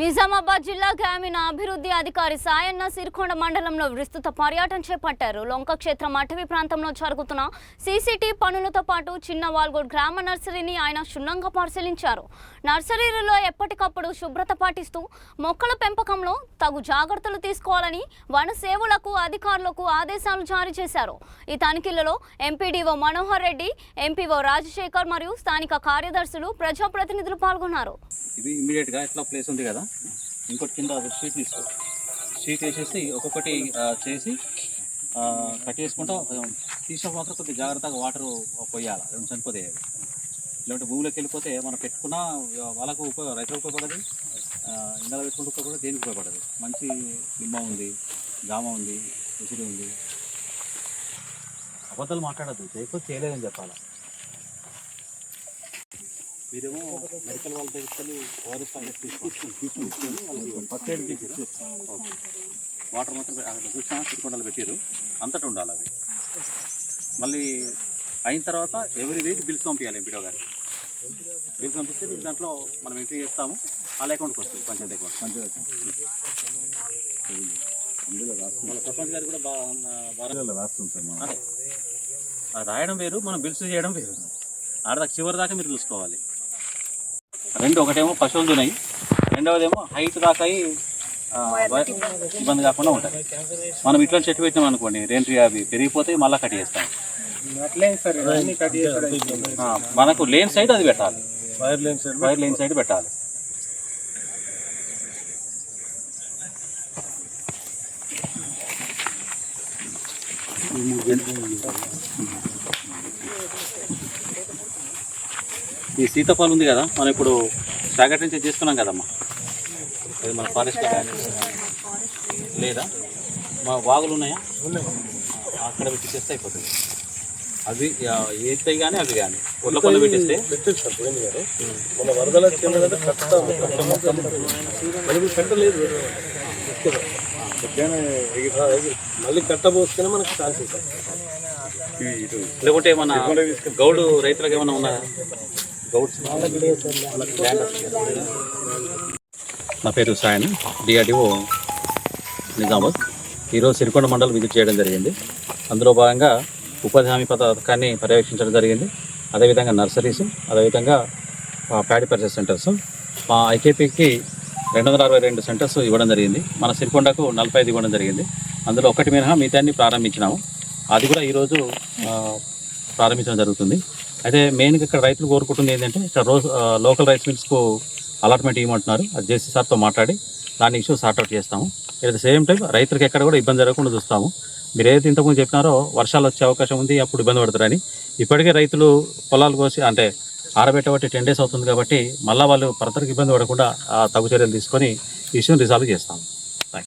నిజామాబాద్ జిల్లా గ్రామీణ అభివృద్ధి అధికారి సాయన్న సిరికొండ మండలంలో విస్తృత పర్యటన చేపట్టారు. లొంక క్షేత్రం అటవీ ప్రాంతంలో జరుగుతున్న సీసీటీ పనులతో పాటు చిన్న వాల్గోడ్ గ్రామ నర్సరీని ఆయన క్షుణ్ణంగా పరిశీలించారు. నర్సరీలో ఎప్పటికప్పుడు శుభ్రత పాటిస్తూ మొక్కల పెంపకంలో తగు జాగ్రత్తలు తీసుకోవాలని వన సేవలకు అధికారులకు ఆదేశాలు జారీ చేశారు. ఈ తనిఖీలలో ఎంపీడీఓ మనోహర్ రెడ్డి, ఎంపీఓ రాజశేఖర్ మరియు స్థానిక కార్యదర్శులు, ప్రజాప్రతినిధులు పాల్గొన్నారు. ఇది ఇమీడియట్గా ఇట్లా ప్లేస్ ఉంది కదా, ఇంకోటి కింద షీట్ తీసుకో, షీట్ వేసేసి ఒక్కొక్కటి చేసి కట్ చేసుకుంటా తీసినప్పుడు మాత్రం కొద్దిగా జాగ్రత్తగా వాటర్ పోయాలి, చనిపోతే. లేదంటే భూమిలోకి వెళ్ళిపోతే మనం పెట్టుకున్న వాళ్ళకు రైతులకు ఉపయోగపడదు, ఇందాక పెట్టుకుంటూ కూడా దేనికి ఉపయోగపడదు. మంచి నిమ్మ ఉంది, జామ ఉంది, ఉసిరి ఉంది. అబద్ధాలు మాట్లాడద్దు, చేయకపోతే చేయలేదని చెప్పాలి. మీరేమో మెడికల్ వాళ్ళ దగ్గరికి ఓఆర్ఎస్ తీసుకొని ఫస్ట్ ఎయిడ్ చేసి వాటర్ మాత్రం చూసినా చిరుకొండలు పెట్టారు, అంతటా ఉండాలి అవి. మళ్ళీ అయిన తర్వాత ఎవరి వీక్ బిల్స్ పంపించాలి ఎంపీడో గారికి. బిల్స్ పంపిస్తే దాంట్లో మనం ఎంట్రీ చేస్తాము, వాళ్ళ అకౌంట్కి వస్తుంది, పంచాయతీ అకౌంట్. మన సర్పంచ్ గారికి కూడా బాగా రాస్తుంది. అదే రాయడం వేరు, మనం బిల్స్ చేయడం వేరు. ఆడదాకా చివరి దాకా మీరు చూసుకోవాలి. రెండు, ఒకటేమో పశువులు తినాయి, రెండవదేమో హైట్ దాకా ఇబ్బంది కాకుండా ఉంటుంది. మనం ఇట్లా చెట్టు పెట్టినాం అనుకోండి, రేంట్రీ అవి పెరిగిపోతే మళ్ళీ కట్ చేస్తాం. మనకు లేన్ సైడ్ అది పెట్టాలి, వైర్ లేన్ సైడ్ పెట్టాలి. ఈ సీతాఫలం ఉంది కదా, మనం ఇప్పుడు స్టాగర్ నుంచి చేస్తున్నాం కదమ్మా, అది మన ఫారెస్ట్ లేదా మా వాగులు ఉన్నాయా, అక్కడ పెట్టి చేస్తే అయిపోతుంది. అవి ఏతాయి కానీ అవి కానీ ఒడ్ల పళ్ళు పెట్టేస్తే మన వరదల మళ్ళీ కట్టబోసుకునే మనకు ఛాన్స్ ఉంటుంది. లేకుంటే మన గౌడు రైతులకు ఏమైనా ఉన్నాయా? నా పేరు సాయన్, డిఆర్డిఓ నిజామాబాద్. ఈరోజు సిరికొండ మండలం విజిట్ చేయడం జరిగింది. అందులో భాగంగా ఉపాధి హామీ పథకాన్ని పర్యవేక్షించడం జరిగింది. అదేవిధంగా నర్సరీస్, అదేవిధంగా ప్యాడీ పర్చేస్ సెంటర్స్. మా ఐకేపీకి 262 సెంటర్స్ ఇవ్వడం జరిగింది. మన సిరికొండకు 45 ఇవ్వడం జరిగింది. అందులో ఒకటి మినహా మిగతాన్ని ప్రారంభించినాము. అది కూడా ఈరోజు ప్రారంభించడం జరుగుతుంది. అయితే మెయిన్గా ఇక్కడ రైతులు కోరుకుంటుంది ఏంటంటే, ఇక్కడ లోకల్ రైస్ మిల్స్కు అలాట్మెంట్ ఇవ్వమంటున్నారు. అది జేసీ సార్తో మాట్లాడి దాని ఇష్యూ సార్ట్అవుట్ చేస్తాము. అట్ ద సేమ్ టైం రైతులకు ఎక్కడ కూడా ఇబ్బంది జరగకుండా చూస్తాము. మీరు ఏదైతే ఇంతకుముందు చెప్పినారో వర్షాలు వచ్చే అవకాశం ఉంది, అప్పుడు ఇబ్బంది పడతారని. ఇప్పటికే రైతులు పొలాలు కోసి అంటే ఆరబెట్టబట్టి 10 days అవుతుంది కాబట్టి మళ్ళీ వాళ్ళు ఫర్దర్కి ఇబ్బంది పడకుండా తగు చర్యలు తీసుకొని ఇష్యూని రిజాల్వ్ చేస్తాము.